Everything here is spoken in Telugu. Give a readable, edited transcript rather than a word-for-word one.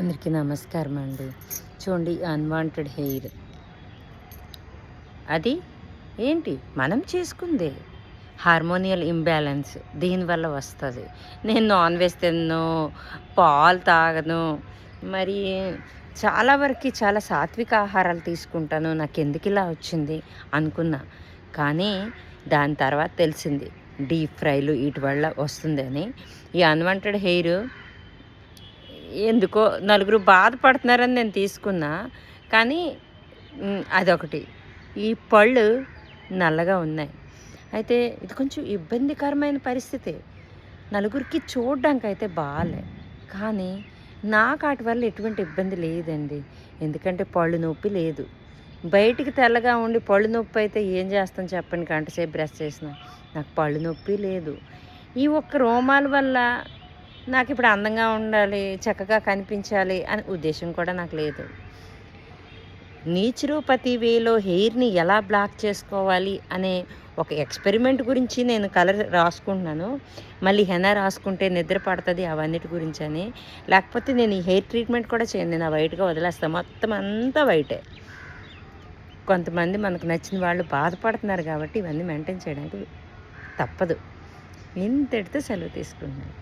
అందరికీ నమస్కారం అండి. చూడండి, అన్వాంటెడ్ హెయిర్ అది ఏంటి మనం చేసుకుందే. హార్మోనియల్ ఇంబ్యాలెన్స్ దీనివల్ల వస్తుంది. నేను నాన్ వెజ్ తిన్ను, పాలు తాగను, మరి చాలా వరకు చాలా సాత్విక ఆహారాలు తీసుకుంటాను. నాకెందుకు ఇలా వచ్చింది అనుకున్నా. కానీ దాని తర్వాత తెలిసింది డీప్ ఫ్రైలు వీటి వల్ల వస్తుంది అని. ఈ అన్వాంటెడ్ హెయిర్ ఎందుకో నలుగురు బాధపడుతున్నారని నేను తీసుకున్నా. కానీ అదొకటి. ఈ పళ్ళు నల్లగా ఉన్నాయి. అయితే ఇది కొంచెం ఇబ్బందికరమైన పరిస్థితి. నలుగురికి చూడడానికైతే బాలే, కానీ నాకు వాటి వల్ల ఎటువంటి ఇబ్బంది లేదండి. ఎందుకంటే పళ్ళు నొప్పి లేదు. బయటికి తెల్లగా ఉండి పళ్ళు నొప్పి అయితే ఏం చేస్తాం చెప్పండి, గంటసేపు బ్రష్ చేసినా. నాకు పళ్ళు నొప్పి లేదు. ఈ ఒక్క రోమాల వల్ల నాకు ఇప్పుడు అందంగా ఉండాలి, చక్కగా కనిపించాలి అనే ఉద్దేశం కూడా నాకు లేదు. నేచురోపతి వేలో హెయిర్ని ఎలా బ్లాక్ చేసుకోవాలి అనే ఒక ఎక్స్పెరిమెంట్ గురించి నేను కలర్ రాసుకుంటున్నాను. మళ్ళీ హెనా రాసుకుంటే నిద్ర పడుతుంది అవన్నిటి గురించి అని. లేకపోతే నేను ఈ హెయిర్ ట్రీట్మెంట్ కూడా చేయను, నేను వైట్గా వదిలేస్తాను. మొత్తం అంతా వైటే. కొంతమంది మనకు నచ్చిన వాళ్ళు బాధపడుతున్నారు కాబట్టి ఇవన్నీ మెయింటైన్ చేయడానికి తప్పదు. ఇంతటితో సెలవు తీసుకుంటున్నాను.